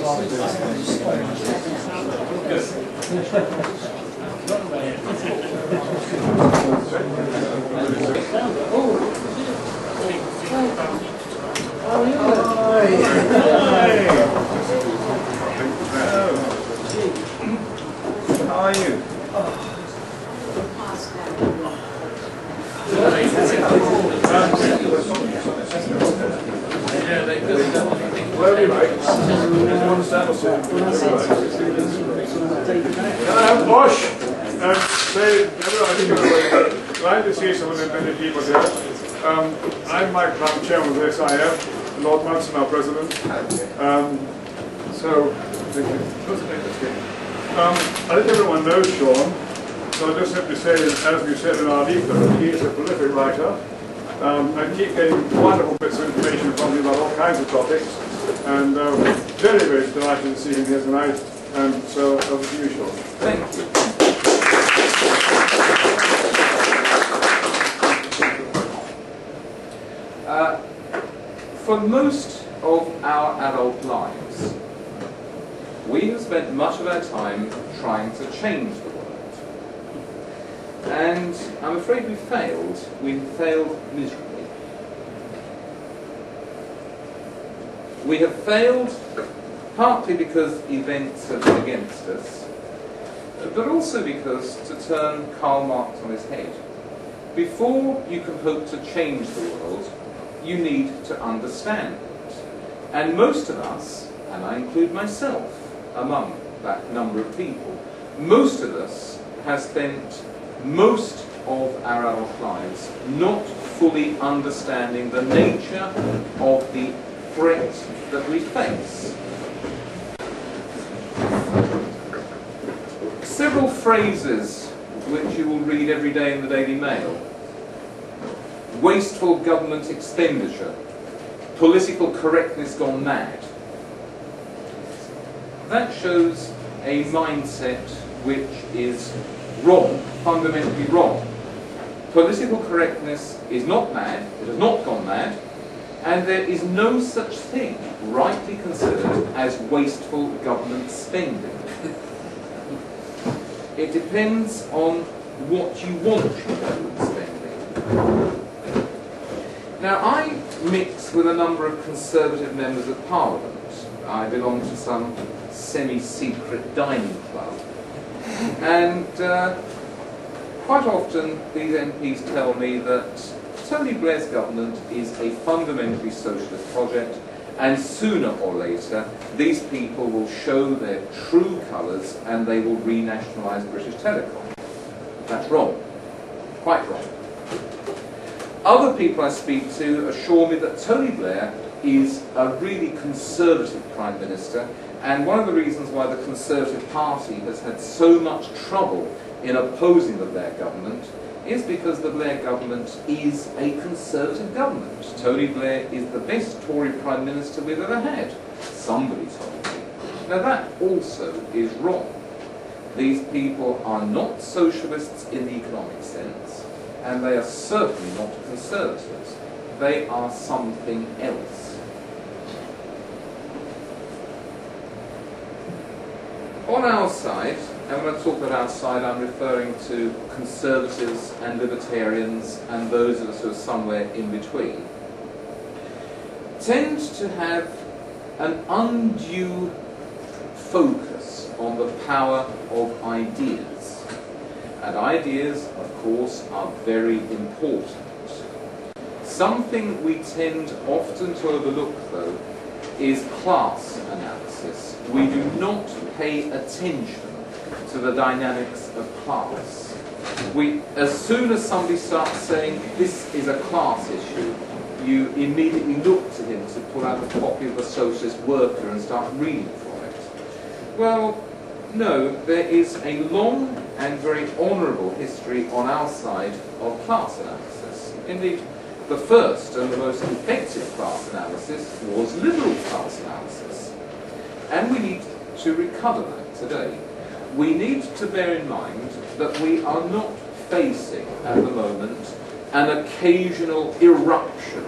How are you? Where are you, mate? Can I have Bosch? Say, everyone, glad to see so many people here. I'm Mike, I'm chairman of the SIF, Lord Munson, our president. I think everyone knows Sean, so I'll just simply say that, as we said in our leaflet, he is a prolific writer. I keep getting wonderful bits of information from him about all kinds of topics, and very, very delighted to see him here tonight. So, over to you, Sean. Thank you. For most of our adult lives, we have spent much of our time trying to change the world. And I'm afraid we failed. We failed miserably. We have failed partly because events have been against us, but also because, to turn Karl Marx on his head, before you can hope to change the world, you need to understand it. And most of us, and I include myself among that number of people, most of us have spent most of our adult lives not fully understanding the nature of the threat that we face. Several phrases which you will read every day in the Daily Mail: wasteful government expenditure, political correctness gone mad. That shows a mindset which is wrong, fundamentally wrong. Political correctness is not mad, it has not gone mad, and there is no such thing, rightly considered, as wasteful government spending. It depends on what you want your government spending. Now, I mix with a number of Conservative members of Parliament. I belong to some semi-secret dining club. And quite often these MPs tell me that Tony Blair's government is a fundamentally socialist project, and sooner or later these people will show their true colours and they will renationalise British Telecom. That's wrong. Quite wrong. Other people I speak to assure me that Tony Blair is a really conservative Prime Minister, and one of the reasons why the Conservative Party has had so much trouble in opposing the Blair government is because the Blair government is a Conservative government. Tony Blair is the best Tory Prime Minister we've ever had, somebody told me. Now that also is wrong. These people are not socialists in the economic sense, and they are certainly not conservatives. They are something else. On our side, and when I talk about our side, I'm referring to conservatives and libertarians and those of us who are somewhere in between, tend to have an undue focus on the power of ideas. And ideas, of course, are very important. Something we tend often to overlook, though, is class analysis. We do not pay attention to the dynamics of class. As soon as somebody starts saying this is a class issue, you immediately look to him to pull out a copy of the Socialist Worker and start reading from it. Well, no, there is a long and very honourable history on our side of class analysis. Indeed, the first and the most effective class analysis was liberal class analysis. And we need to recover that today. We need to bear in mind that we are not facing, at the moment, an occasional eruption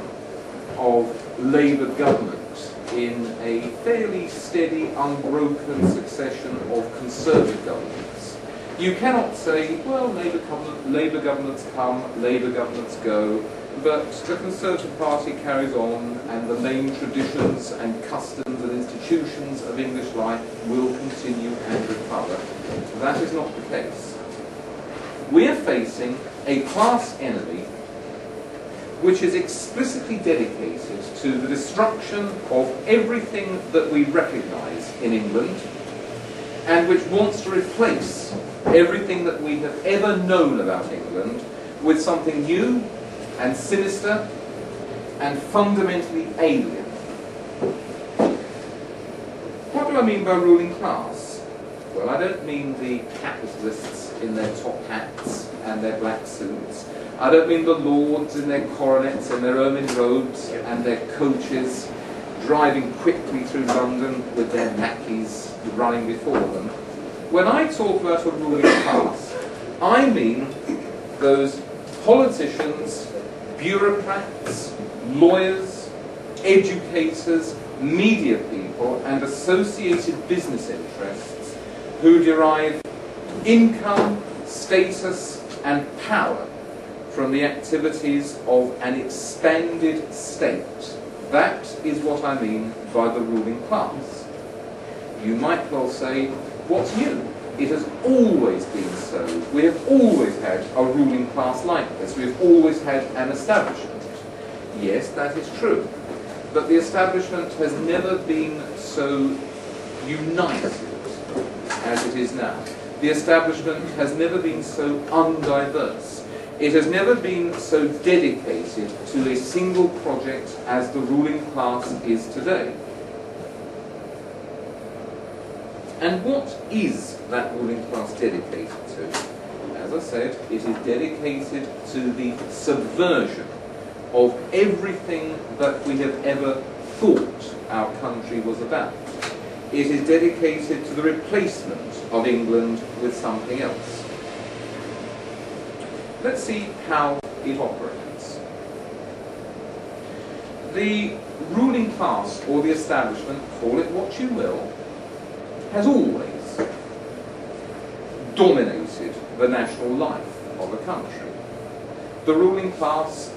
of Labour government in a fairly steady, unbroken succession of conservative governments. You cannot say, well, Labour governments come, Labour governments go, but the Conservative Party carries on, and the main traditions and customs and institutions of English life will continue and recover. That is not the case. We are facing a class enemy which is explicitly dedicated to the destruction of everything that we recognise in England, and which wants to replace everything that we have ever known about England with something new and sinister and fundamentally alien. What do I mean by ruling class? Well, I don't mean the capitalists in their top hats and their black suits. I don't mean the lords in their coronets and their ermine robes and their coaches driving quickly through London with their lackeys running before them. When I talk about a ruling class, I mean those politicians, bureaucrats, lawyers, educators, media people, and associated business interests who derive income, status, and power from the activities of an expanded state. That is what I mean by the ruling class. You might well say, what's new? It has always been so. We have always had a ruling class like this. We have always had an establishment. Yes, that is true. But the establishment has never been so united as it is now. The establishment has never been so undiverse. It has never been so dedicated to a single project as the ruling class is today. And what is that ruling class dedicated to? As I said, it is dedicated to the subversion of everything that we have ever thought our country was about. It is dedicated to the replacement of England with something else. Let's see how it operates. The ruling class, or the establishment, call it what you will, has always dominated the national life of a country. The ruling class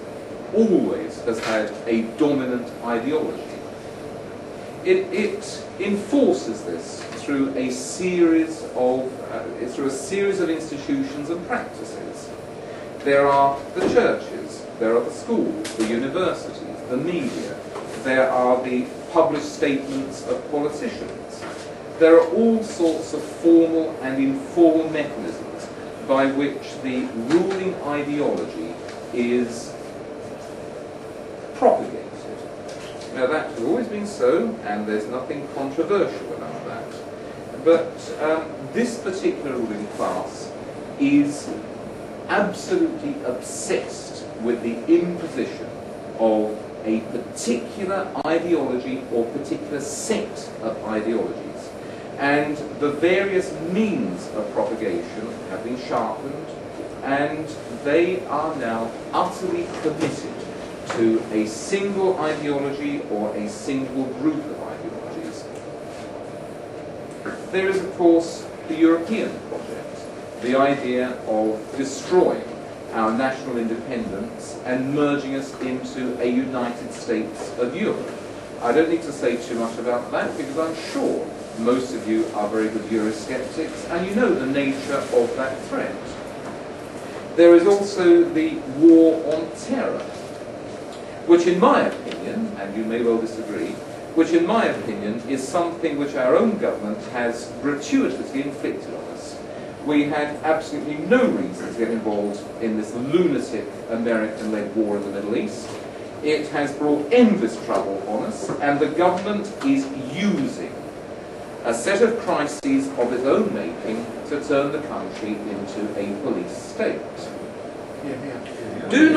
always has had a dominant ideology. It enforces this through a series of institutions and practices. There are the churches, there are the schools, the universities, the media, there are the published statements of politicians. There are all sorts of formal and informal mechanisms by which the ruling ideology is propagated. Now that has always been so, and there's nothing controversial about that. But this particular ruling class is absolutely obsessed with the imposition of a particular ideology or particular set of ideologies. And the various means of propagation have been sharpened, and they are now utterly committed to a single ideology or a single group of ideologies. There is, of course, the European project, the idea of destroying our national independence and merging us into a United States of Europe. I don't need to say too much about that, because I'm sure most of you are very good Eurosceptics, and you know the nature of that threat. There is also the war on terror, which in my opinion, and you may well disagree, which in my opinion is something which our own government has gratuitously inflicted on us. We had absolutely no reason to get involved in this lunatic American-led war in the Middle East. It has brought endless trouble on us, and the government is using a set of crises of its own making to turn the country into a police state. Do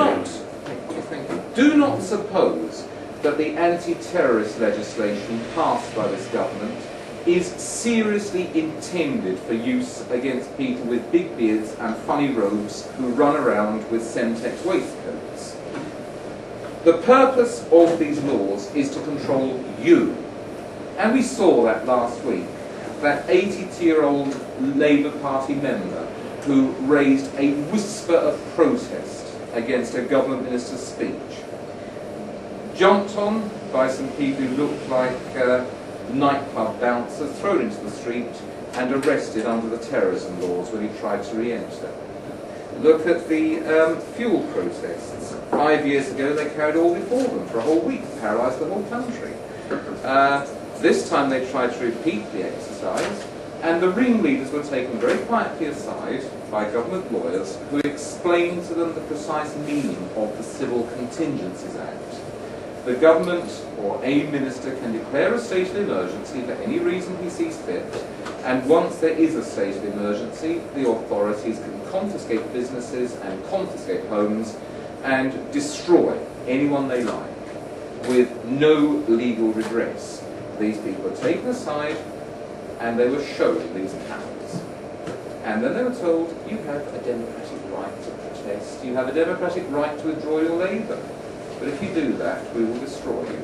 not suppose that the anti-terrorist legislation passed by this government is seriously intended for use against people with big beards and funny robes who run around with Semtex waistcoats. The purpose of these laws is to control you, And we saw that last week, that 82-year-old Labour Party member who raised a whisper of protest against a government minister's speech, jumped on by some people who looked like nightclub bouncers, thrown into the street and arrested under the terrorism laws when he tried to re-enter. Look at the fuel protests. 5 years ago they carried all before them for a whole week, paralysed the whole country. This time they tried to repeat the exercise, and the ringleaders were taken very quietly aside by government lawyers who explained to them the precise meaning of the Civil Contingencies Act. The government or a minister can declare a state of emergency for any reason he sees fit, and once there is a state of emergency, the authorities can confiscate businesses and confiscate homes and destroy anyone they like with no legal redress. These people were taken aside and they were shown these powers. And then they were told, you have a democratic right to protest, you have a democratic right to withdraw your labour. But if you do that, we will destroy you.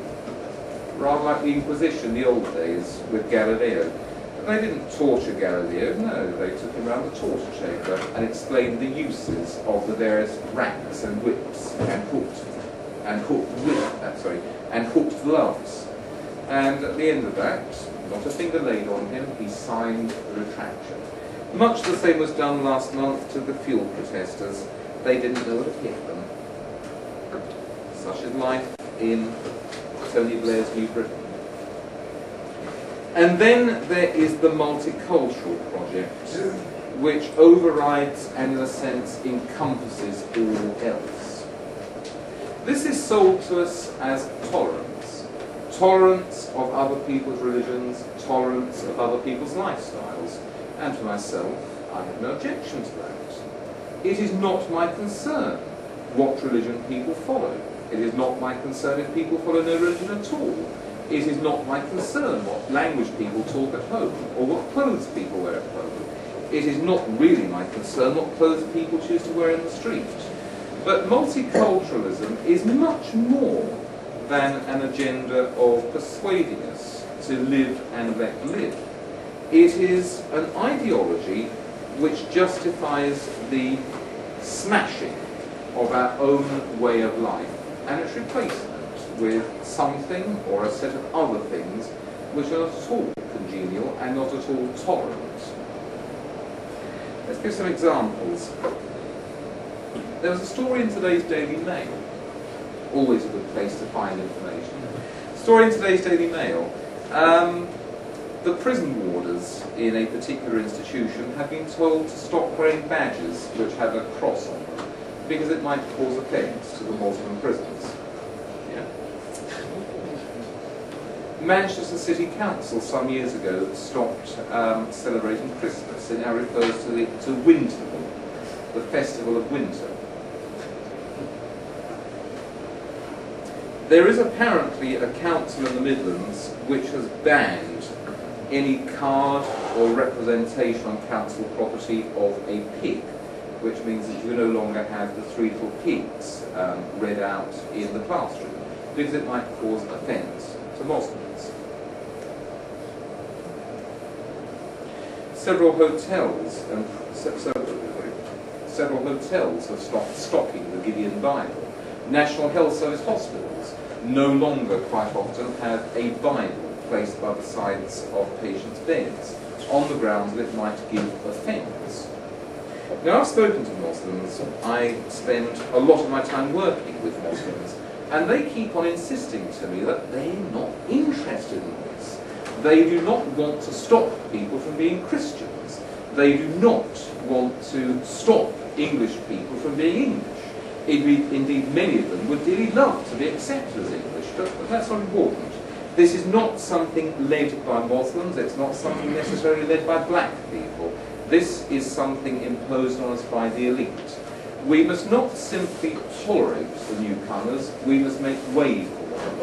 Rather like the Inquisition in the old days with Galileo. But they didn't torture Galileo, no, they took him around the torture chamber and explained the uses of the various racks and whips and hooked gloves. And at the end of that, not a finger laid on him, he signed the retraction. Much the same was done last month to the fuel protesters. They didn't know what hit them. Such is life in Tony Blair's New Britain. And then there is the multicultural project, which overrides and in a sense encompasses all else. This is sold to us as tolerance. Tolerance of other people's religions, tolerance of other people's lifestyles. And for myself, I have no objection to that. It is not my concern what religion people follow. It is not my concern if people follow no religion at all. It is not my concern what language people talk at home, or what clothes people wear at home. It is not really my concern what clothes people choose to wear in the street. But multiculturalism is much more than an agenda of persuading us to live and let live. It is an ideology which justifies the smashing of our own way of life and its replacement with something or a set of other things which are not at all congenial and not at all tolerant. Let's give some examples. There was a story in today's Daily Mail, always a good place to find information. Story in today's Daily Mail. The prison warders in a particular institution have been told to stop wearing badges which have a cross on them because it might cause offence to the Muslim prisoners. Yeah. Manchester City Council some years ago stopped celebrating Christmas. It now refers to Winter, the festival of winter. There is apparently a council in the Midlands which has banned any card or representation on council property of a pig, which means that you no longer have the 3 little pigs read out in the classroom, because it might cause offence to Muslims. Several hotels have stopped stocking the Gideon Bible. National Health Service hospitals no longer quite often have a Bible placed by the sides of patients' beds on the grounds that it might give offence. Now, I've spoken to Muslims. I spend a lot of my time working with Muslims, and they keep on insisting to me that they're not interested in this. They do not want to stop people from being Christians. They do not want to stop English people from being English. Indeed, many of them would dearly love to be accepted as English, but that's not important. This is not something led by Muslims, it's not something necessarily led by black people. This is something imposed on us by the elite. We must not simply tolerate the newcomers, we must make way for them.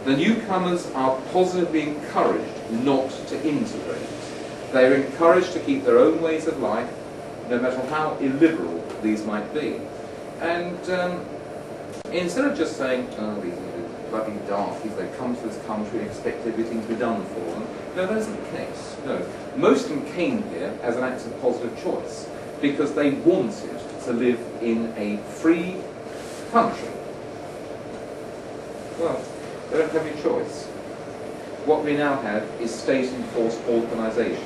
The newcomers are positively encouraged not to integrate. They are encouraged to keep their own ways of life, no matter how illiberal these might be. And instead of just saying, oh, these bloody darkies, they come to this country and expect everything to be done for them. No, that isn't the case. No. Most of them came here as an act of positive choice because they wanted to live in a free country. Well, they don't have any choice. What we now have is state-enforced balkanisation.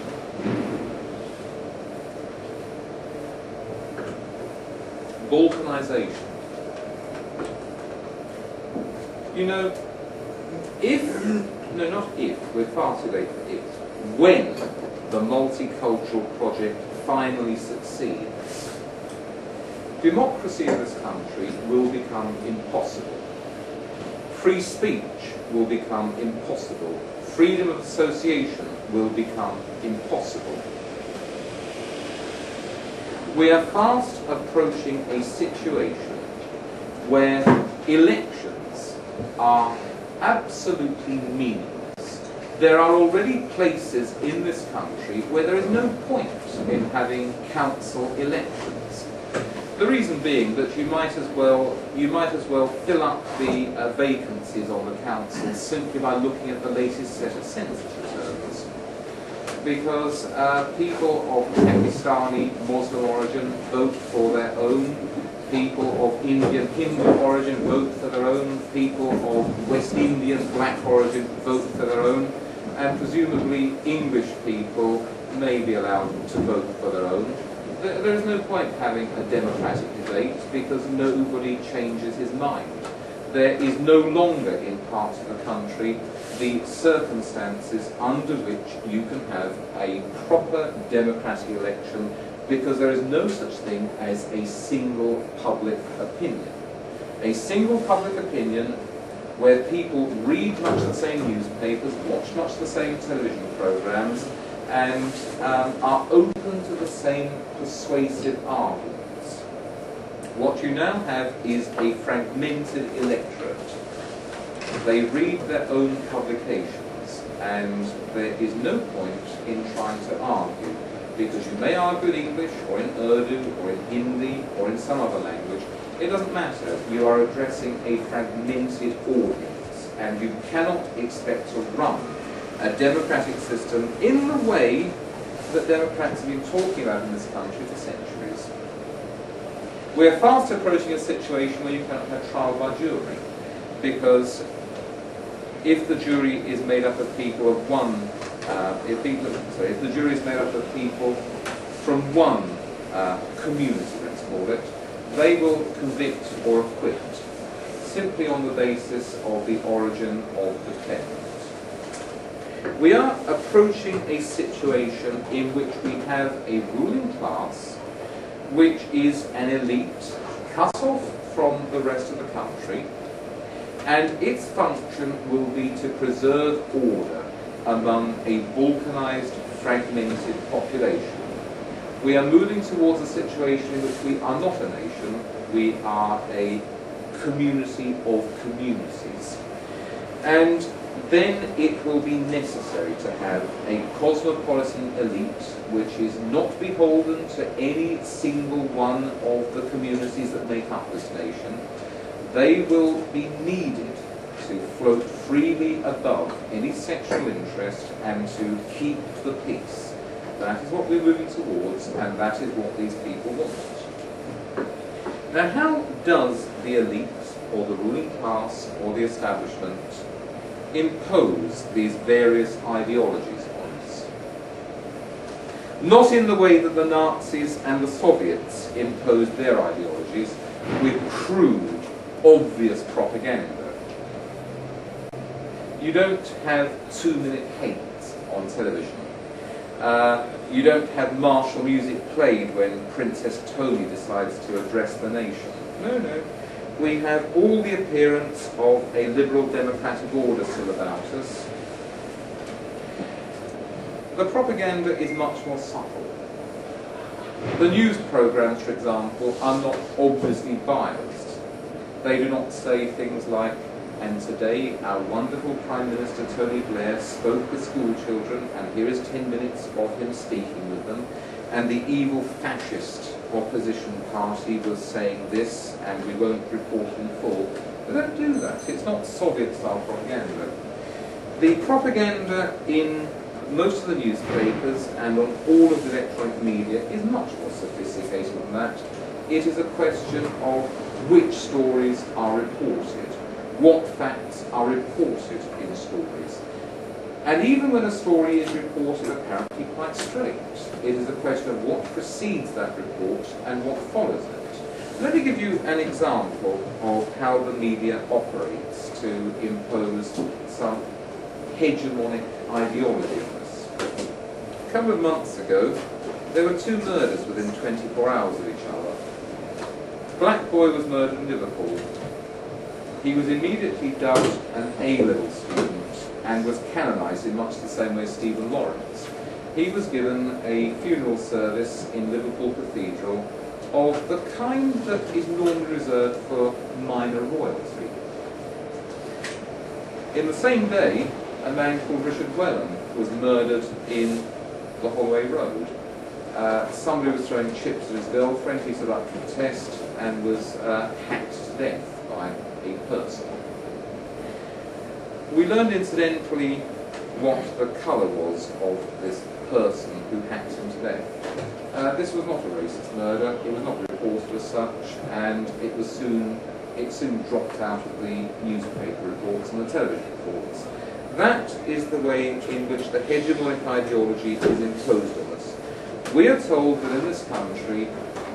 Balkanisation. You know, no, not if, we're far too late for if, when the multicultural project finally succeeds, democracy in this country will become impossible. Free speech will become impossible. Freedom of association will become impossible. We are fast approaching a situation where elections are absolutely meaningless. There are already places in this country where there is no point in having council elections. The reason being that you might as well fill up the vacancies on the council simply by looking at the latest set of census returns. Because people of Pakistani Muslim origin vote for their own, people of Indian Hindu origin vote for their own, people of West Indian black origin vote for their own, and presumably English people may be allowed to vote for their own. There is no point having a democratic debate because nobody changes his mind. There is no longer in parts of the country the circumstances under which you can have a proper democratic election because there is no such thing as a single public opinion. A single public opinion where people read much the same newspapers, watch much the same television programs, and are open to the same persuasive arguments. What you now have is a fragmented electorate. They read their own publications, and there is no point in trying to argue, because you may argue in English, or in Urdu, or in Hindi, or in some other language. It doesn't matter. You are addressing a fragmented audience, and you cannot expect to run a democratic system in the way that Democrats have been talking about in this country for centuries. We are fast approaching a situation where you cannot have trial by jury, because if the jury is made up of people of if the jury is made up of people from one community, let's call it, they will convict or acquit simply on the basis of the origin of the defendant. We are approaching a situation in which we have a ruling class which is an elite cut off from the rest of the country, and its function will be to preserve order among a balkanized, fragmented population. We are moving towards a situation in which we are not a nation, we are a community of communities. And then it will be necessary to have a cosmopolitan elite which is not beholden to any single one of the communities that make up this nation. They will be needed to float freely above any sexual interest and to keep the peace. That is what we're moving towards, and that is what these people want. Now, how does the elite, or the ruling class, or the establishment impose these various ideologies on us? Not in the way that the Nazis and the Soviets imposed their ideologies, with crude, obvious propaganda. You don't have 2-minute hate on television. You don't have martial music played when Princess Tony decides to address the nation. No. We have all the appearance of a liberal democratic order still about us. The propaganda is much more subtle. The news programs, for example, are not obviously biased. They do not say things like, and today our wonderful Prime Minister Tony Blair spoke with school children, and here is 10 minutes of him speaking with them, and the evil fascist opposition party was saying this, and we won't report in full. They don't do that. It's not Soviet-style propaganda. The propaganda in most of the newspapers and on all of the electronic media is much more sophisticated than that. It is a question of which stories are reported, what facts are reported in stories. And even when a story is reported apparently quite straight, it is a question of what precedes that report and what follows it. Let me give you an example of how the media operates to impose some hegemonic ideology on us. A couple of months ago, there were 2 murders within 24 hours of each other. A black boy was murdered in Liverpool. He was immediately dubbed an A-level student and was canonised in much the same way as Stephen Lawrence. He was given a funeral service in Liverpool Cathedral of the kind that is normally reserved for minor royalty. In the same day, a man called Richard Whelan was murdered in the Holloway Road. Somebody was throwing chips at his girlfriend, he stood up to protest and was hacked to death by a person. We learned incidentally what the colour was of this person who hacked him to death. This was not a racist murder, it was not reported as such, and it soon dropped out of the newspaper reports and the television reports. That is the way in which the hegemonic ideology is imposed on us. We are told that in this country,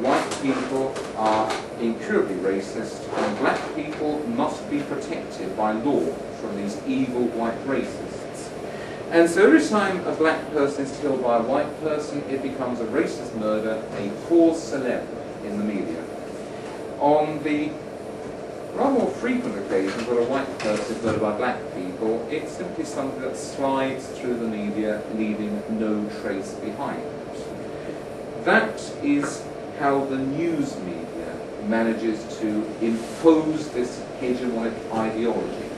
white people are incurably racist and black people must be protected by law from these evil white racists. And so every time a black person is killed by a white person, it becomes a racist murder, a cause célèbre in the media. On the rather more frequent occasions where a white person is murdered by black people, it's simply something that slides through the media, leaving no trace behind. That is how the news media manages to impose this hegemonic ideology.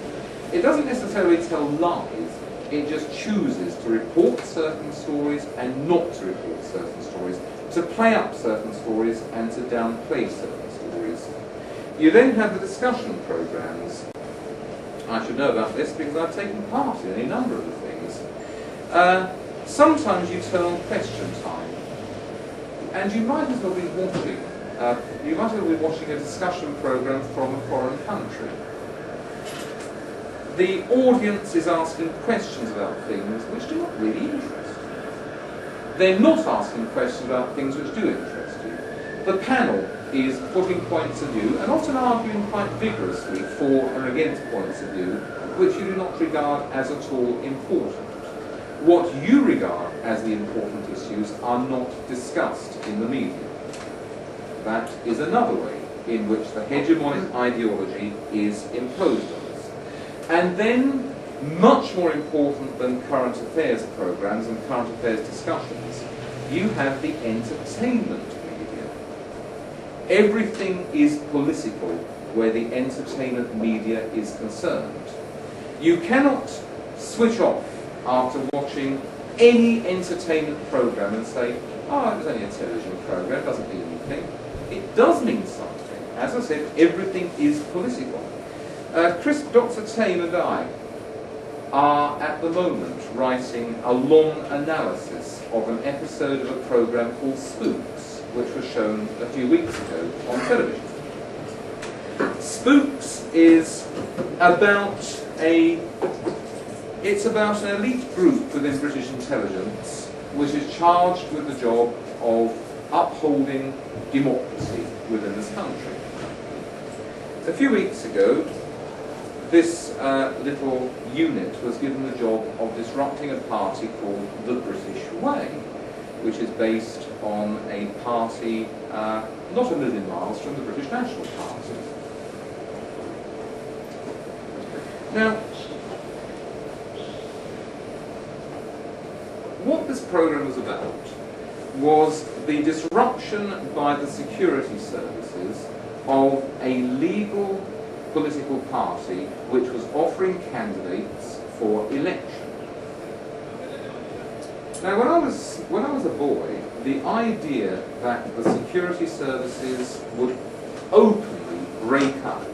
It doesn't necessarily tell lies, it just chooses to report certain stories and not to report certain stories, to play up certain stories and to downplay certain stories. You then have the discussion programs. I should know about this because I've taken part in a number of the things. Sometimes you turn on question time, and you might as well be watching a discussion program from a foreign country. The audience is asking questions about things which do not really interest you. They're not asking questions about things which do interest you. The panel is putting points of view and often arguing quite vigorously for and against points of view which you do not regard as at all important. What you regard as the important issues are not discussed in the media. That is another way in which the hegemonic ideology is imposed on us. And then, much more important than current affairs programs and current affairs discussions, you have the entertainment media. Everything is political where the entertainment media is concerned. You cannot switch off after watching any entertainment program and say, oh, it was only a television program, it doesn't mean anything. It does mean something. As I said, everything is political. Dr. Tame and I are at the moment writing a long analysis of an episode of a program called Spooks, which was shown a few weeks ago on television. Spooks is about an elite group within British intelligence which is charged with the job of upholding democracy within this country. A few weeks ago, this little unit was given the job of disrupting a party called the British Way, which is based on a party not a million miles from the British National Party. Now, what this program was about was the disruption by the security services of a legal political party which was offering candidates for election. Now, when I was a boy, the idea that the security services would openly break up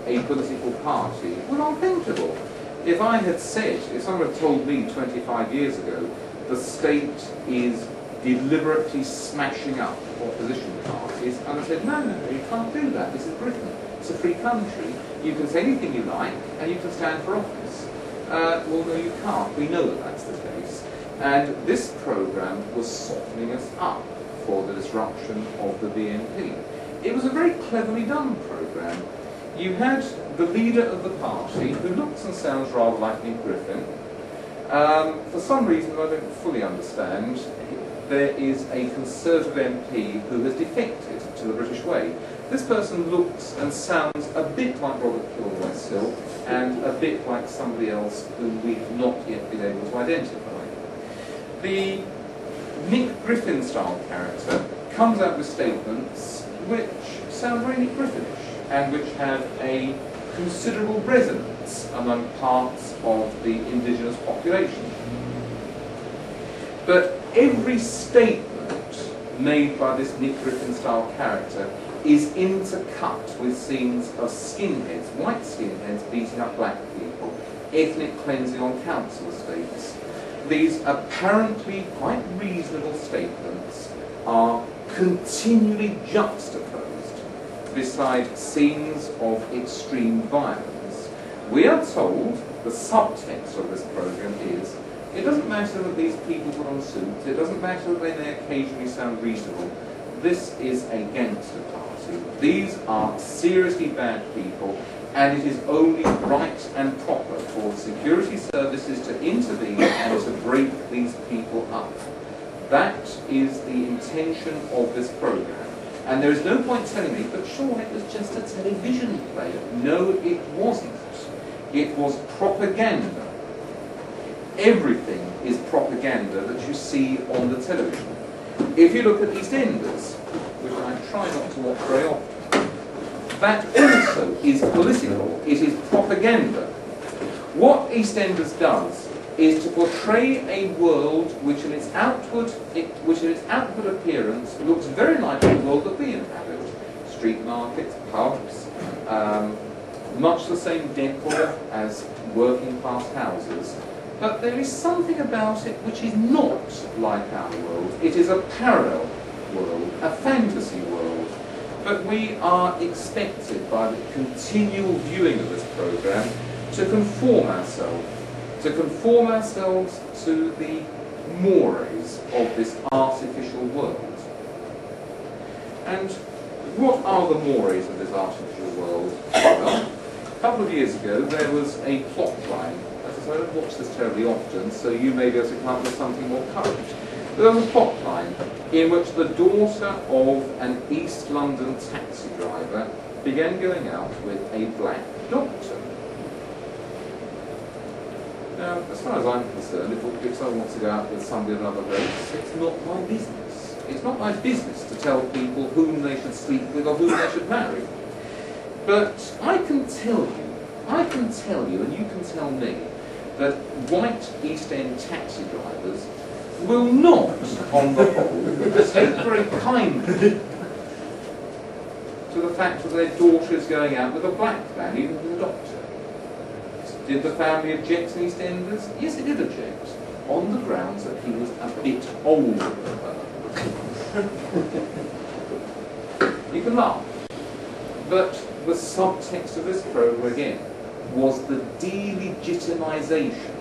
a a political party were unthinkable. If I had said, if someone had told me 25 years ago, the state is deliberately smashing up opposition parties, and I said, no, you can't do that, this is Britain. It's a free country, you can say anything you like, and you can stand for office. Well, no, you can't. We know that that's the case. And this programme was softening us up for the disruption of the BNP. It was a very cleverly done programme. You had the leader of the party, who looks and sounds rather like Nick Griffin. For some reason I don't fully understand, there is a Conservative MP who has defected to the British way. This person looks and sounds a bit like Robert Kilroy-Silk and a bit like somebody else whom we've not yet been able to identify. The Nick Griffin-style character comes out with statements which sound very Nick Griffinish and which have a considerable resonance among parts of the indigenous population. But every statement made by this Nick Griffin-style character is intercut with scenes of skinheads, white skinheads beating up black people, ethnic cleansing on council estates. These apparently quite reasonable statements are continually juxtaposed beside scenes of extreme violence. We are told, the subtext of this programme is, it doesn't matter that these people put on suits, it doesn't matter that they may occasionally sound reasonable, this is a gangster party. These are seriously bad people, and it is only right and proper for security services to intervene and to break these people up. That is the intention of this programme. And there is no point telling me, but sure, it was just a television play. No, it wasn't. It was propaganda. Everything is propaganda that you see on the television. If you look at EastEnders, which I try not to watch very often, that also is political. It is propaganda. What EastEnders does is to portray a world which in its outward appearance looks very like the world that we inhabit. Street markets, pubs, much the same decor as working class houses. But there is something about it which is not like our world. It is a parallel world, a fantasy world. But we are expected by the continual viewing of this programme to conform ourselves to the mores of this artificial world. And what are the mores of this artificial world? Well, a couple of years ago there was a plot line. As I say, I don't watch this terribly often, so you may be able to come up with something more current. There was a plot line in which the daughter of an East London taxi driver began going out with a black doctor. Now, as far as I'm concerned, if someone wants to go out with somebody of another race, it's not my business. It's not my business to tell people whom they should sleep with or whom they should marry. But I can tell you, and you can tell me, that white East End taxi drivers will not, on the whole, take very kindly to the fact that their daughter is going out with a black man, even with a doctor. Did the family object to EastEnders? Yes, it did object, on the grounds that he was a bit older than her. You can laugh. But the subtext of this programme, again, was the delegitimisation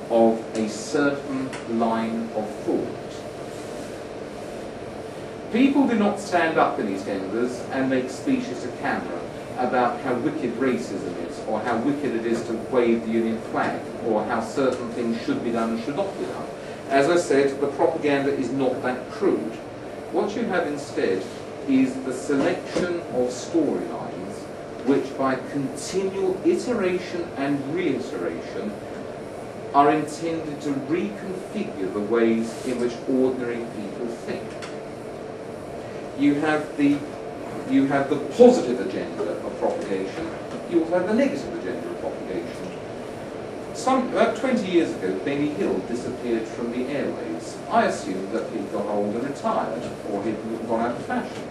of a certain line of thought. People do not stand up in EastEnders and make speeches to camera about how wicked racism is, or how wicked it is to wave the Union flag, or how certain things should be done and should not be done. As I said, the propaganda is not that crude. What you have instead is the selection of storylines which by continual iteration and reiteration are intended to reconfigure the ways in which ordinary people think. You have the positive agenda of propagation, you also have the negative agenda of propagation. About 20 years ago, Benny Hill disappeared from the airwaves. I assumed that he'd got old and retired, or he'd gone out of fashion.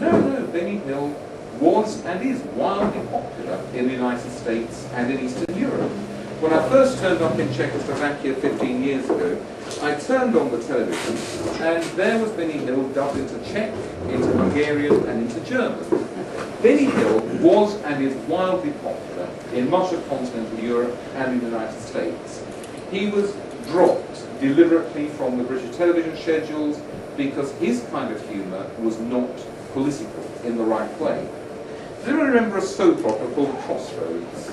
No, Benny Hill was and is wildly popular in the United States and in Eastern Europe. When I first turned up in Czechoslovakia 15 years ago, I turned on the television and there was Benny Hill dubbed into Czech, into Hungarian and into German. Benny Hill was and is wildly popular in much of continental Europe and in the United States. He was dropped deliberately from the British television schedules because his kind of humour was not political in the right way. Does anyone remember a soap opera called Crossroads?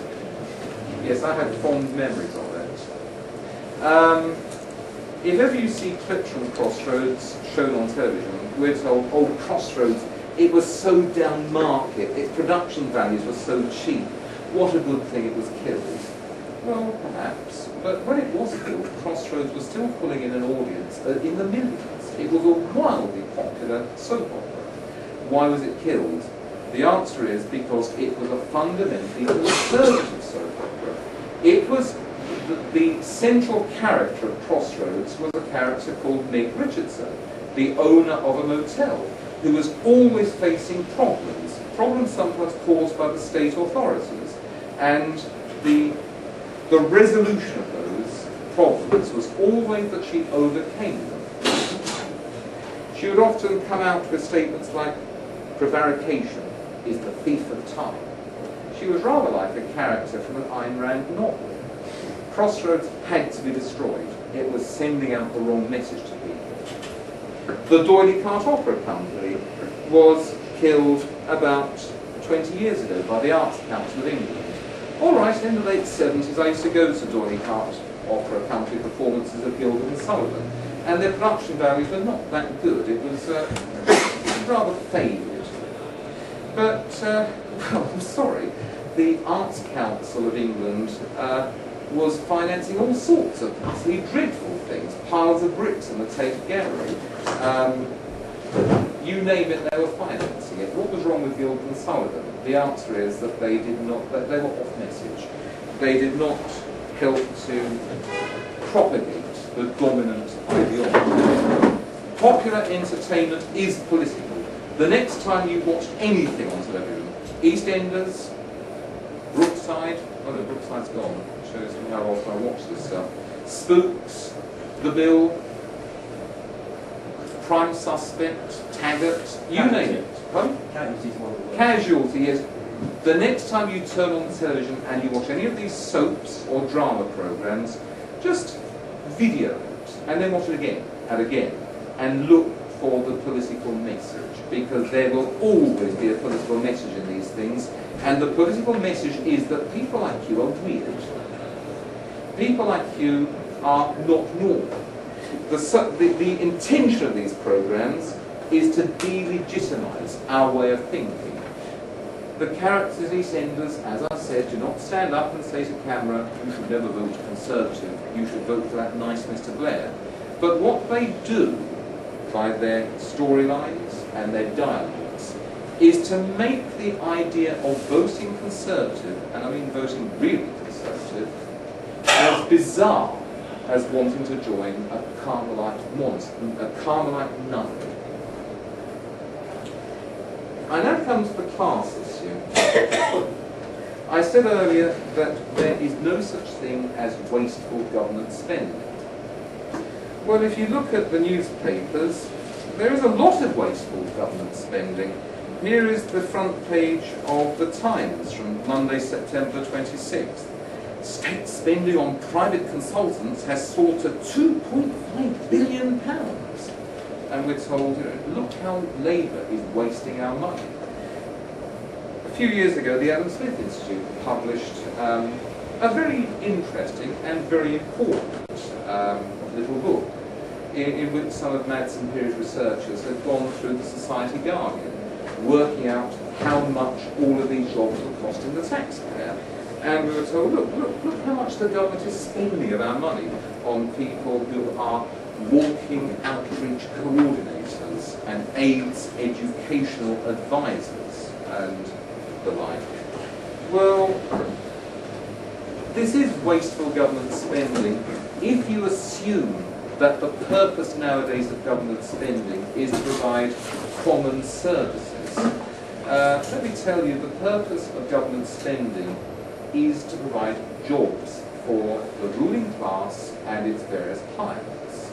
Yes, I have fond memories of it. If ever you see clips from Crossroads shown on television, we're told, oh, Crossroads, it was so down market, its production values were so cheap, what a good thing it was killed. Well, perhaps, but when it was killed, Crossroads was still pulling in an audience in the millions. It was a wildly popular soap opera. Why was it killed? The answer is because it was a fundamentally conservative soap opera. It was the central character of Crossroads was a character called Meg Richardson, the owner of a motel, who was always facing problems sometimes caused by the state authorities, and the resolution of those problems was always that she overcame them. She would often come out with statements like, prevarication is the thief of time. She was rather like a character from an Ayn Rand novel. Crossroads had to be destroyed. It was sending out the wrong message to people. The D'Oyly Carte Opera Company was killed about 20 years ago by the Arts Council of England. All right, in the late 70s, I used to go to D'Oyly Carte Opera Company performances of Gilbert and Sullivan, and their production values were not that good. It was rather faded. But, well, I'm sorry, the Arts Council of England was financing all sorts of utterly dreadful things, piles of bricks in the Tate Gallery. You name it, they were financing it. What was wrong with Gilbert and Sullivan? The answer is that they did not, that they were off message. They did not help to propagate the dominant ideology. Popular entertainment is political. The next time you watch anything on television, EastEnders, Brookside, oh no, Brookside's gone, it shows me how often I watch this stuff, Spooks, The Bill, Prime Suspect, Taggart, you name it. Huh? Casualty, yes. The next time you turn on the television and you watch any of these soaps or drama programs, just video it, and then watch it again and again, and look for the political message, because there will always be a political message in these things, and the political message is that people like you are weird. People like you are not normal. The intention of these programs is to delegitimize our way of thinking. The characters in EastEnders, as I said, do not stand up and say to camera, you should never vote Conservative, you should vote for that nice Mr. Blair. But what they do by their storylines and their dialogues is to make the idea of voting Conservative, and I mean voting really Conservative, as bizarre as wanting to join a Carmelite monastery, a Carmelite nunnery. I now come to the class issue. I said earlier that there is no such thing as wasteful government spending. Well, if you look at the newspapers, there is a lot of wasteful government spending. Here is the front page of The Times from Monday, September 26th. State spending on private consultants has soared to £2.5 billion. And we're told, look how Labour is wasting our money. A few years ago, the Adam Smith Institute published a very interesting and very important little book in which some of Madsen Period researchers had gone through the Society Guardian, working out how much all of these jobs were costing the taxpayer. And we were told, look how much the government is spending of our money on people who are walking outreach coordinators and AIDS educational advisors and the like. Well, this is wasteful government spending if you assume that the purpose nowadays of government spending is to provide common services. let me tell you, the purpose of government spending is to provide jobs for the ruling class and its various clients.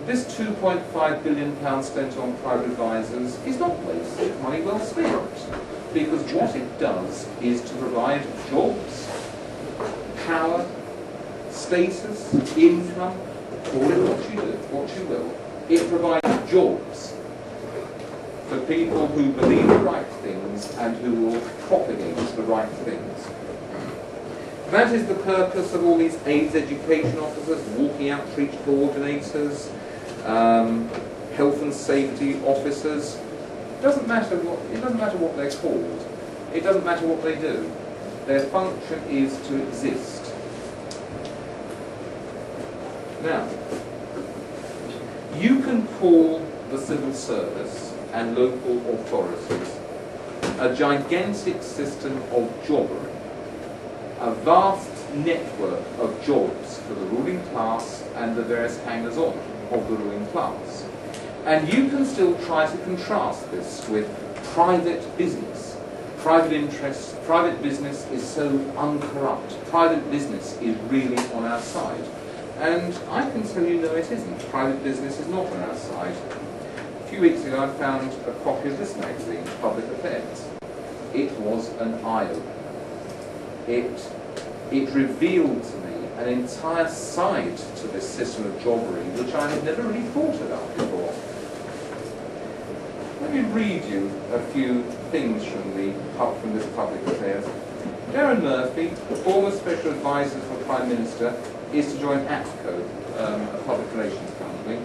This £2.5 billion spent on private advisors is not wasted, money well spent, because what it does is to provide jobs, power, status, income, call it what you will. It provides jobs for people who believe the right things and who will propagate the right things. That is the purpose of all these AIDS education officers, walking outreach coordinators, health and safety officers. It doesn't matter what they're called. It doesn't matter what they do. Their function is to exist. Now, you can call the civil service and local authorities a gigantic system of jobbery, a vast network of jobs for the ruling class and the various hangers-on of the ruling class. And you can still try to contrast this with private business. Private interests, private business is so uncorrupt. Private business is really on our side. And I can tell you, no, it isn't. Private business is not on our side. A few weeks ago, I found a copy of this magazine, Public Affairs. It was an eye-opener. It revealed to me an entire side to this system of jobbery which I had never really thought about before. Let me read you a few things from this Public Affairs. Darren Murphy, former Special Advisor for the Prime Minister, is to join APCO, a public relations company,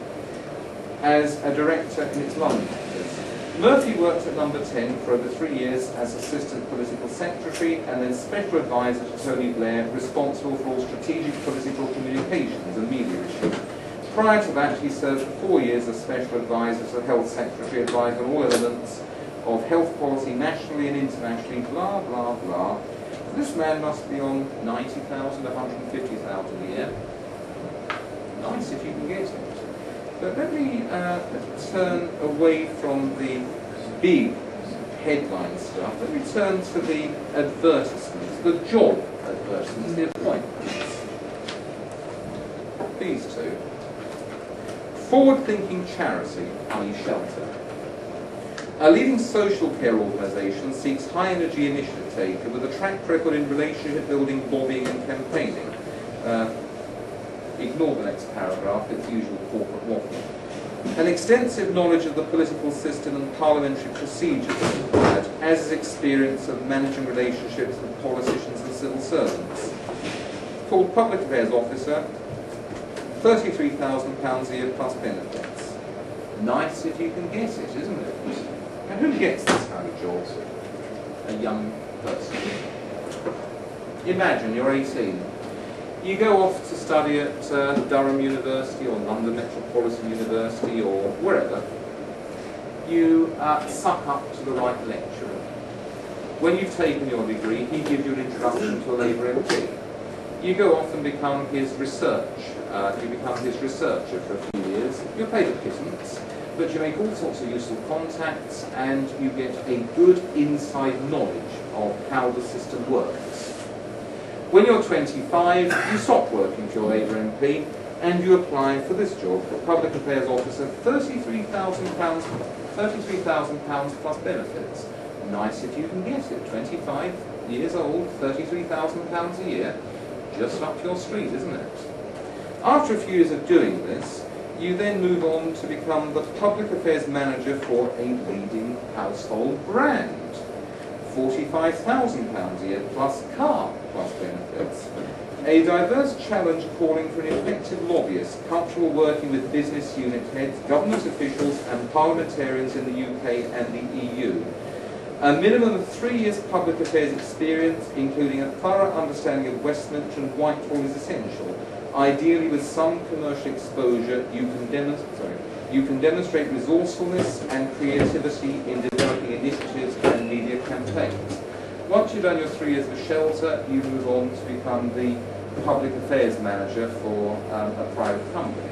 as a director in its London office. Murphy worked at Number 10 for over 3 years as Assistant Political Secretary and then Special Advisor to Tony Blair, responsible for all strategic political communications and media issues. Prior to that, he served for 4 years as Special Advisor to the Health Secretary, advising on all elements of health policy nationally and internationally, blah, blah, blah. This man must be on 90,000, 150,000 a year. Nice if you can get it. But let me turn away from the big headline stuff. Let me turn to the advertisements, the job advertisements, the appointments. These two. Forward-thinking charity, i.e. shelter. A leading social care organisation seeks high-energy initiative taker with a track record in relationship building, lobbying and campaigning. Ignore the next paragraph, it's usual corporate waffle. An extensive knowledge of the political system and parliamentary procedures is required, as is experience of managing relationships with politicians and civil servants. Called Public Affairs Officer, £33,000 a year plus benefits. Nice if you can get it, isn't it? And who gets this kind of job? A young person. Imagine you're 18. You go off to study at Durham University or London Metropolitan University or wherever. You suck up to the right lecturer. When you've taken your degree, he gives you an introduction to a Labour MP. You go off and become his research. You become his researcher for a few years. You're paid a pittance, but you make all sorts of useful contacts and you get a good inside knowledge of how the system works. When you're 25, you stop working for your Labour MP and you apply for this job, the Public Affairs Officer, £33,000 plus benefits. Nice if you can get it. 25 years old, £33,000 a year, just up your street, isn't it? After a few years of doing this, you then move on to become the Public Affairs Manager for a leading household brand. £45,000 a year plus car plus benefits. A diverse challenge calling for an effective lobbyist, comfortable working with business unit heads, government officials and parliamentarians in the UK and the EU. A minimum of 3 years public affairs experience, including a thorough understanding of Westminster and Whitehall, is essential. Ideally, with some commercial exposure, you can demonstrate resourcefulness and creativity in developing initiatives and media campaigns. Once you've done your 3 years of shelter, you move on to become the public affairs manager for a private company.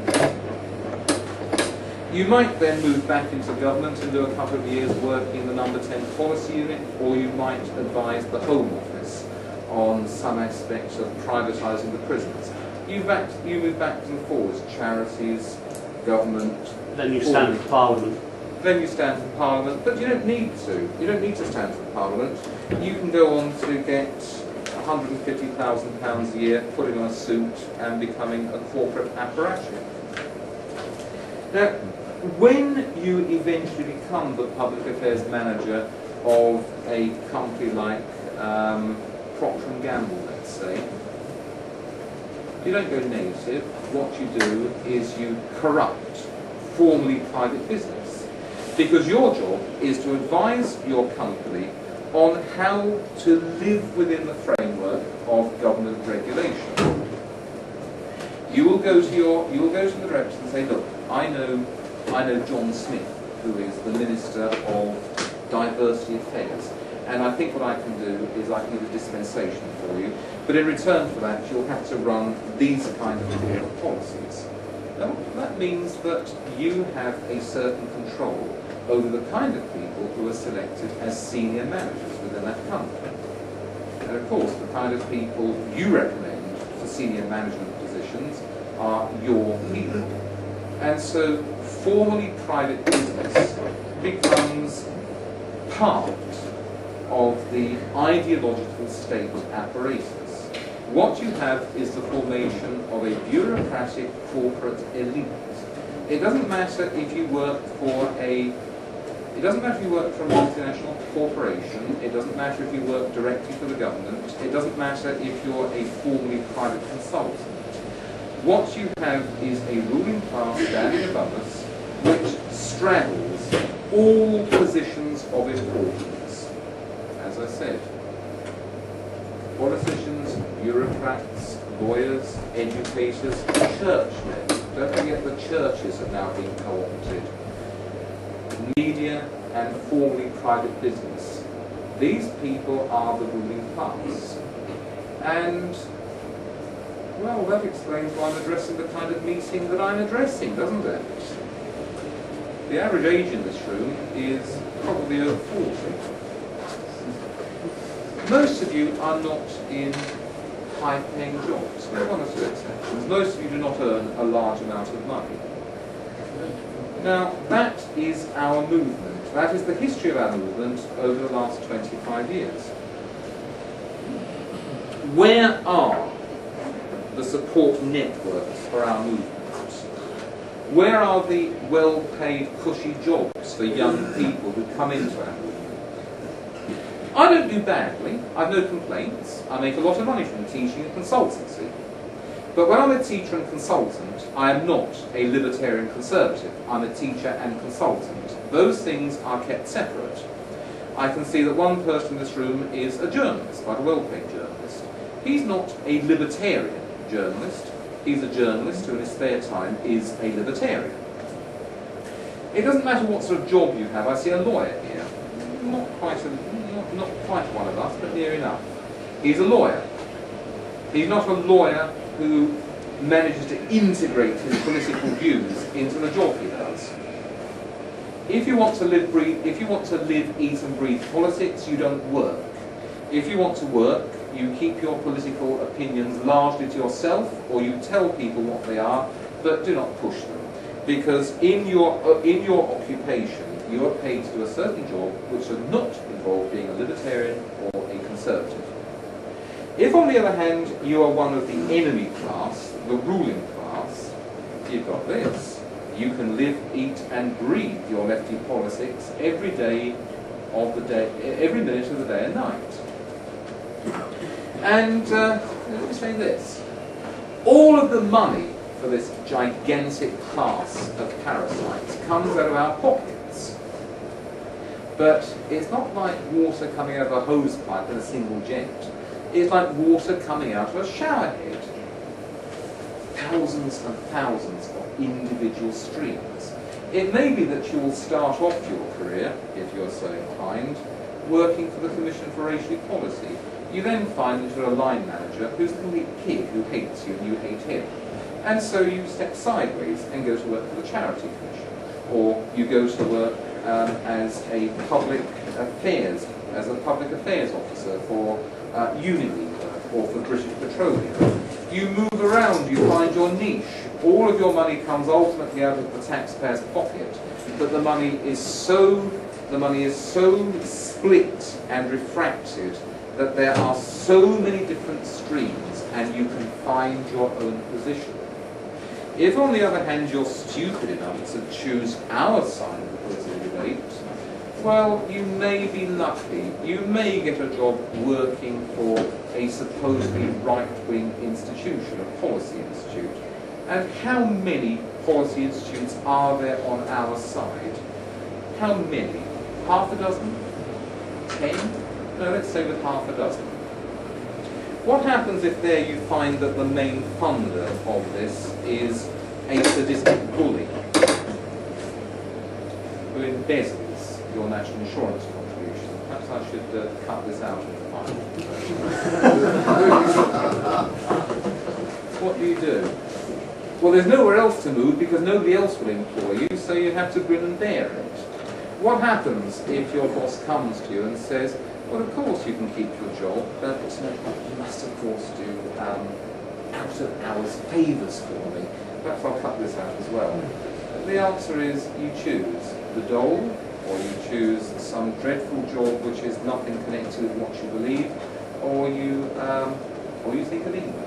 You might then move back into government and do a couple of years working in the number 10 policy unit, or you might advise the Home Office on some aspects of privatising the prisons. You move back and forwards, charities, government. Then you stand for Parliament. Then you stand for Parliament, but you don't need to. You don't need to stand for Parliament. You can go on to get £150,000 a year, putting on a suit and becoming a corporate apparatchik. Now, when you eventually become the public affairs manager of a company like Procter & Gamble, let's say, you don't go native. What you do is you corrupt formerly private business, because your job is to advise your company on how to live within the framework of government regulation. You will go to the directors and say, look, I know John Smith, who is the Minister of Diversity Affairs, and I think what I can do is I can give a dispensation for you, but in return for that you'll have to run these kind of corporate policies. Now, that means that you have a certain control over the kind of people who are selected as senior managers within that company. And of course, the kind of people you recommend for senior management positions are your people. And so, formerly private business becomes part of the ideological state apparatus. What you have is the formation of a bureaucratic corporate elite. It doesn't matter if you work for a multinational corporation, it doesn't matter if you work directly for the government, it doesn't matter if you're a formerly private consultant. What you have is a ruling class standing above us which straddles all positions of importance. As I said, politicians, bureaucrats, lawyers, educators, churchmen. Don't forget the churches have now been co-opted. Media and formerly private business. These people are the ruling class. And, well, that explains why I'm addressing the kind of meeting that I'm addressing, doesn't it? The average age in this room is probably over 40. Most of you are not in high-paying jobs. There are one or two exceptions. Most of you do not earn a large amount of money. Now, that is our movement. That is the history of our movement over the last 25 years. Where are the support networks for our movement? Where are the well-paid, cushy jobs for young people who come into our movement? I don't do badly. I've no complaints. I make a lot of money from teaching and consultancy. But when I'm a teacher and consultant, I am not a libertarian conservative. I'm a teacher and consultant. Those things are kept separate. I can see that one person in this room is a journalist, quite a well-paid journalist. He's not a libertarian journalist. He's a journalist who in his spare time is a libertarian. It doesn't matter what sort of job you have. I see a lawyer here. Not quite one of us, but near enough. He's a lawyer. He's not a lawyer who manages to integrate his political views into the job he does. If you want to live, eat and breathe politics, you don't work. If you want to work, you keep your political opinions largely to yourself, or you tell people what they are, but do not push them. Because in your occupation, you are paid to do a certain job which does not involve being a libertarian or a conservative. If, on the other hand, you are one of the enemy class, the ruling class, you've got this. You can live, eat and breathe your lefty politics every day of the day, every minute of the day and night. And let me say this. All of the money for this gigantic class of parasites comes out of our pockets. But it's not like water coming out of a hose pipe in a single jet. It's like water coming out of a shower head. Thousands and thousands of individual streams. It may be that you will start off your career, if you're so inclined, working for the Commission for Racial Equality. You then find that you're a line manager who's a complete pig who hates you and you hate him. And so you step sideways and go to work for the Charity Commission. or you go to work as a public affairs officer for Unilever or for British Petroleum. You move around, you find your niche. All of your money comes ultimately out of the taxpayer's pocket, but the money is so split and refracted that there are so many different streams, and you can find your own position. If, on the other hand, you're stupid enough to choose our side of the political debate, well, you may be lucky. You may get a job working for a supposedly right-wing institution, a policy institute. And how many policy institutes are there on our side? How many? Half a dozen? 10? No, let's say with half a dozen. What happens if there you find that the main funder of this is a sadistic bully who embezzles your national insurance contribution? Perhaps I should cut this out in the final. What do? Well, there's nowhere else to move because nobody else will employ you, so you have to grin and bear it. What happens if your boss comes to you and says, well, of course you can keep your job, but you must, of course, do out-of-hours favours for me. Perhaps I'll cut this out as well. The answer is you choose the dole, or you choose some dreadful job which is nothing connected with what you believe, or you think of England.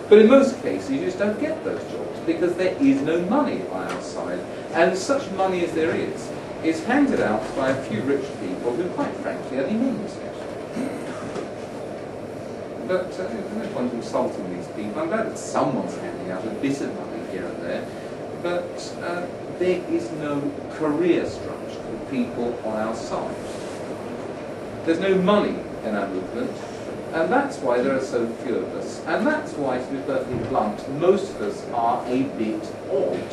But in most cases, you just don't get those jobs because there is no money on our side. And such money as there is handed out by a few rich people who, quite frankly, only means it. But there's no point insulting these people. I'm glad that someone's handing out a bit of money here and there, but there is no career structure for people on our side. There's no money in our movement. And that's why there are so few of us. And that's why, to be perfectly blunt, most of us are a bit odd.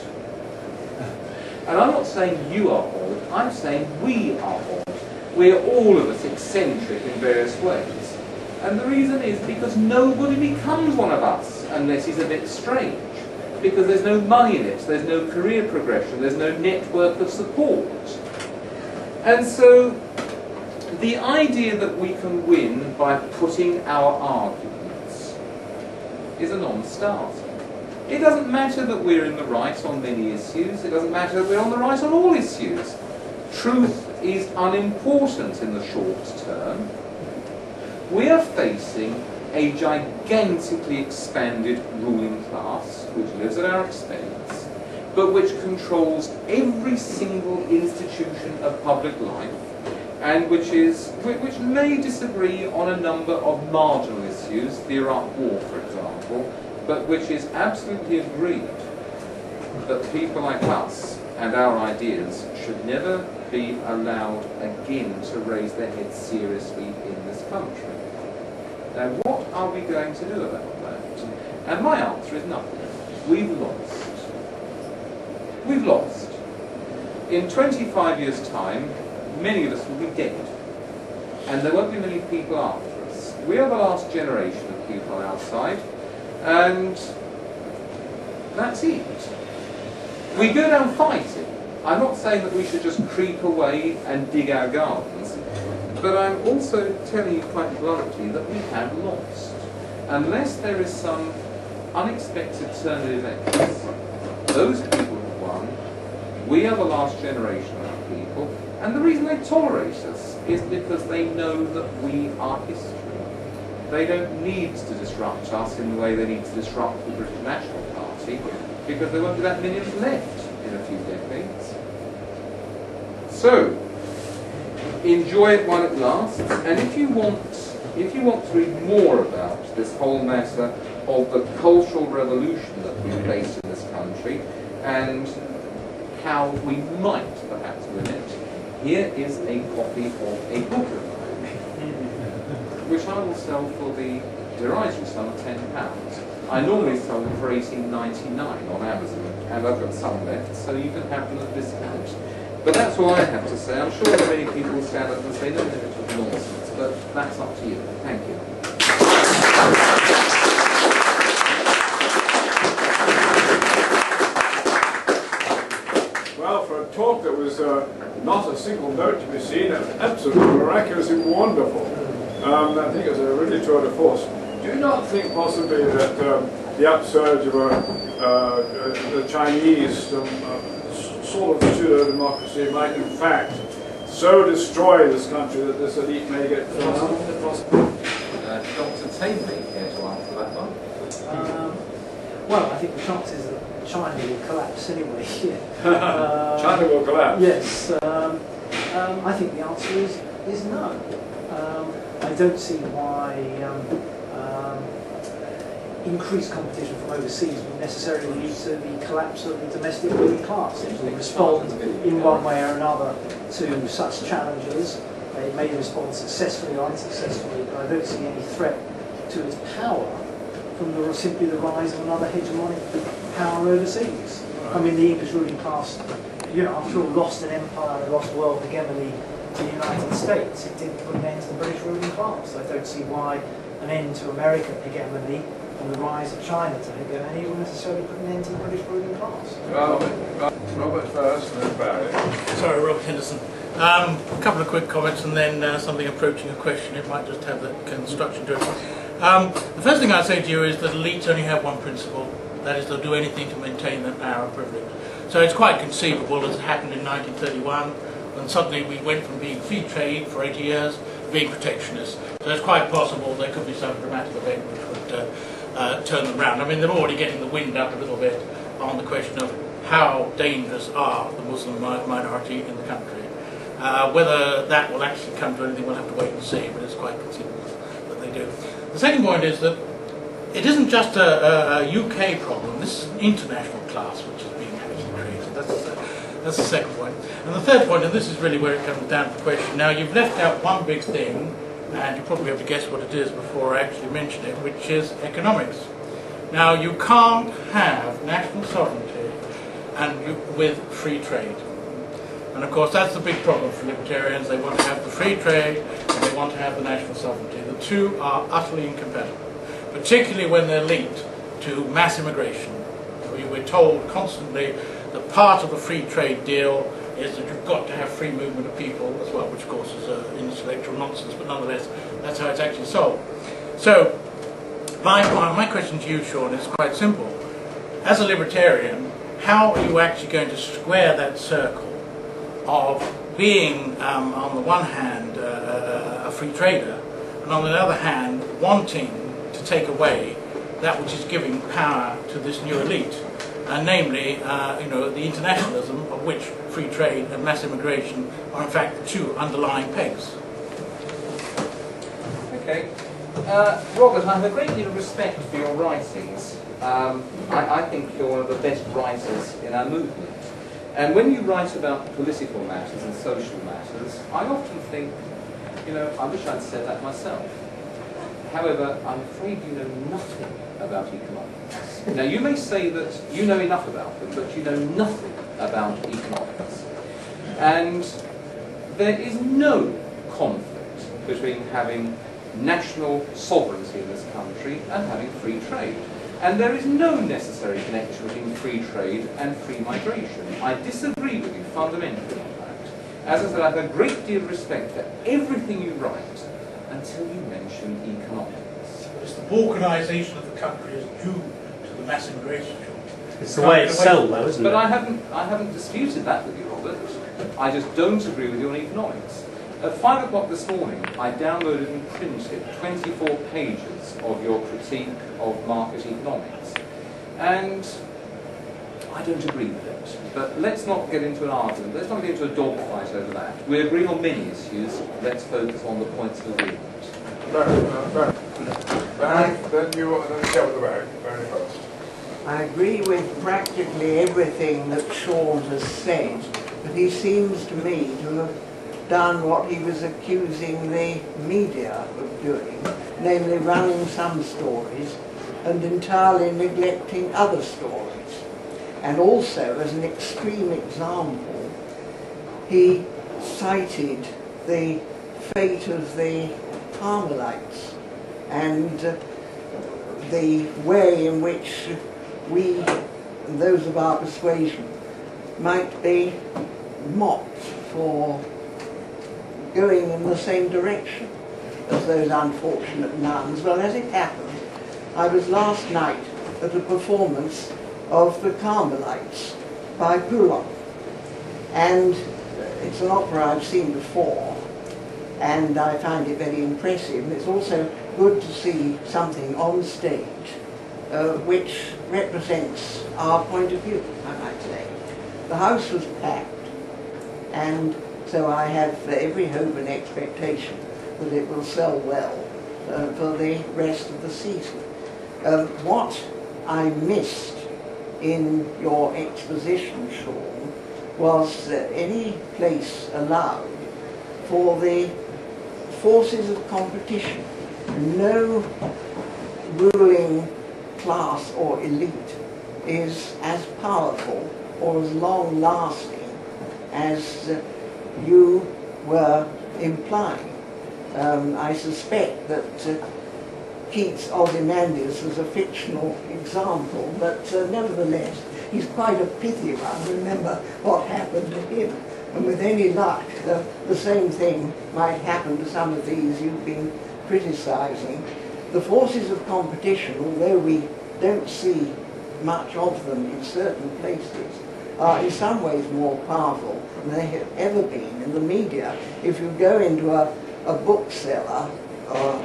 And I'm not saying you are odd, I'm saying we are odd. We're all of us eccentric in various ways. And the reason is because nobody becomes one of us unless he's a bit strange. Because there's no money in it, there's no career progression, there's no network of support. And so, the idea that we can win by putting our arguments is a non-starter. It doesn't matter that we're in the right on many issues, it doesn't matter that we're on the right on all issues. Truth is unimportant in the short term. We are facing a gigantically expanded ruling class, which lives at our expense, but which controls every single institution of public life, and which may disagree on a number of marginal issues, the Iraq War, for example, but which is absolutely agreed that people like us and our ideas should never be allowed again to raise their heads seriously in this country. Now, what are we going to do about that? And my answer is nothing. We've lost. We've lost. In 25 years' time, many of us will be dead, and there won't be many people after us. We are the last generation of people on our side, and that's it. We go down fighting. I'm not saying that we should just creep away and dig our gardens, but I'm also telling you quite bluntly that we have lost. Unless there is some unexpected turn of events, those people have won. We are the last generation of people. And the reason they tolerate us is because they know that we are history. They don't need to disrupt us in the way they need to disrupt the British National Party, because there won't be that many of us left in a few decades. So, enjoy it while it lasts, and if you want to read more about this whole matter of the cultural revolution that we face in this country, and how we might perhaps win it, here is a copy of a book of mine, which I will sell for the derisory sum of £10. I normally sell them for $18.99 on Amazon, and I've got some left, so you can have them at discount. But that's all I have to say. I'm sure that many people will stand up and say, no, it was nonsense, but that's up to you. Thank you. well for a talk that was not a single note to be seen, and absolutely miraculously wonderful. I think it was a really tour de force. Do you not think possibly that the upsurge of the Chinese sort of pseudo-democracy might in fact so destroy this country that this elite may get thrown out? Dr. Tain may care to answer that one. Well, I think the chances that China will collapse anyway. China will collapse? Yes. I think the answer is no. I don't see why increased competition from overseas would necessarily lead to the collapse of the domestic ruling class. It will respond in one way or another to such challenges. It may respond successfully or unsuccessfully, but I don't see any threat to its power from simply the rise of another hegemonic power overseas. I mean, the English ruling class, after all, lost an empire and lost world hegemony to the United States. It didn't put an end to the British ruling class. I don't see why an end to American hegemony and the rise of China to hegemony will necessarily put an end to the British ruling class. Robert first, and then Barry. Sorry, Rob Henderson. A couple of quick comments and then something approaching a question. It might just have the construction to it. The first thing I'd say to you is that elites only have one principle, that is they'll do anything to maintain their power and privilege. So it's quite conceivable, as it happened in 1931, when suddenly we went from being free trade for 80 years to being protectionist. So it's quite possible there could be some dramatic event which would turn them around. I mean, they're already getting the wind up a little bit on the question of how dangerous are the Muslim minority in the country. Whether that will actually come to anything, we'll have to wait and see, but it's quite conceivable that they do. The second point is that it isn't just a UK problem, this is an international class which is being actually created. That's the second point. And the third point, and this is really where it comes down to the question. Now, you've left out one big thing, and you probably have to guess what it is before I actually mention it, which is economics. Now, you can't have national sovereignty with free trade. And of course that's the big problem for libertarians. They want to have the free trade and they want to have the national sovereignty. The two are utterly incompatible, particularly when they're linked to mass immigration. We're told constantly that part of the free trade deal is that you've got to have free movement of people as well, which of course is intellectual nonsense, but nonetheless that's how it's actually sold. So my question to you, Sean, is quite simple. As a libertarian, how are you actually going to square that circle of being, on the one hand, a free trader, and on the other hand, wanting to take away that which is giving power to this new elite, and namely, the internationalism of which free trade and mass immigration are in fact the two underlying pegs? Okay. Robert, I have a great deal of respect for your writings. I think you're one of the best writers in our movement. And when you write about political matters and social matters, I often think, I wish I'd said that myself. However, I'm afraid you know nothing about economics. Now, you may say that you know enough about them, but you know nothing about economics. And there is no conflict between having national sovereignty in this country and having free trade. And there is no necessary connection between free trade and free migration. I disagree with you fundamentally on that. As I said, I have a great deal of respect for everything you write until you mention economics. It's the balkanisation of the country is due to the mass immigration. It's the way it's sold, though, isn't it? But I haven't disputed that with you, Robert. I just don't agree with you on economics. At 5 o'clock this morning, I downloaded and printed 24 pages of your critique of market economics. And I don't agree with it. But let's not get into an argument. Let's not get into a dogfight over that. We agree on many issues. Let's focus on the points of agreement. Barry, then you go with the Barry first. I agree with practically everything that Sean has said, but he seems to me to have done what he was accusing the media of doing, namely running some stories and entirely neglecting other stories. And also, as an extreme example, he cited the fate of the Carmelites and the way in which we, and those of our persuasion, might be mocked for going in the same direction as those unfortunate nuns. Well, as it happened, I was last night at a performance of The Carmelites by Poulenc, and it's an opera I've seen before, and I find it very impressive. It's also good to see something on stage which represents our point of view, I might say. The house was packed, and so I have every hope and expectation that it will sell well for the rest of the season. What I missed in your exposition, Sean, was any place allowed for the forces of competition. No ruling class or elite is as powerful or as long-lasting as you were implying. I suspect that Keats' Ozymandias was a fictional example, but nevertheless, he's quite a pithy one. Remember what happened to him. And with any luck, the same thing might happen to some of these you've been criticising. The forces of competition, although we don't see much of them in certain places, are in some ways more powerful than they have ever been in the media. If you go into a bookseller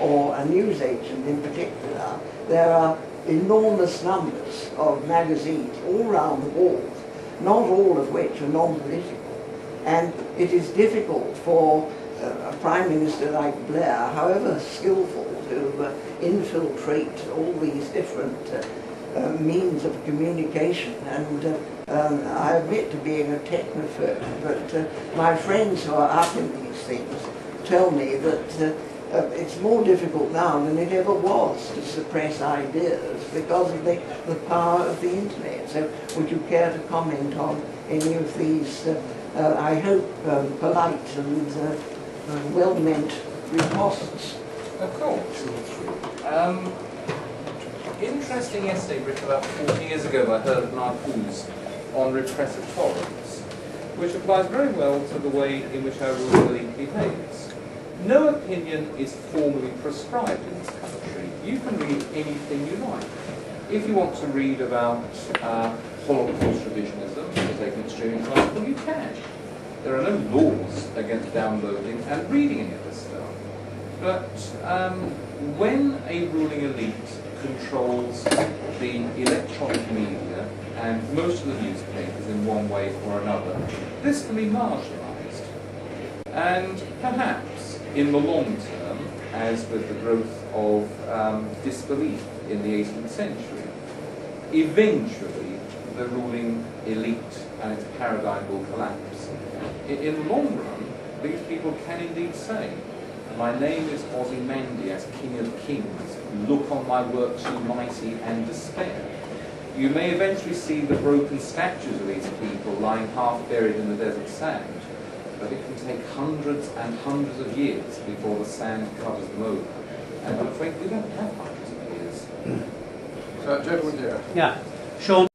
or a newsagent in particular, there are enormous numbers of magazines all around the world, not all of which are non-political. And it is difficult for a Prime Minister like Blair, however skillful, to infiltrate all these different means of communication. And I admit to being a technophobe, but my friends who are up in these things tell me that it's more difficult now than it ever was to suppress ideas because of the power of the internet. So would you care to comment on any of these, I hope, polite and well-meant ripostes? Of course. Interesting essay written about 40 years ago by Herbert Marcuse on repressive tolerance, which applies very well to the way in which our ruling elite behaves. No opinion is formally prescribed in this country. You can read anything you like. If you want to read about Holocaust revisionism, to take an extreme example, you can. There are no laws against downloading and reading any of this stuff. But when a ruling elite controls the electronic media and most of the newspapers in one way or another, this can be marginalised. And perhaps in the long term, as with the growth of disbelief in the 18th century, eventually the ruling elite and its paradigm will collapse. In the long run, these people can indeed say, "My name is Ozymandias, King of Kings. Look on my works, you mighty, and despair." You may eventually see the broken statues of these people lying half buried in the desert sand, but it can take hundreds and hundreds of years before the sand covers them over. And I'm afraid we don't have hundreds of years. Gentlemen here. Yeah. Sean,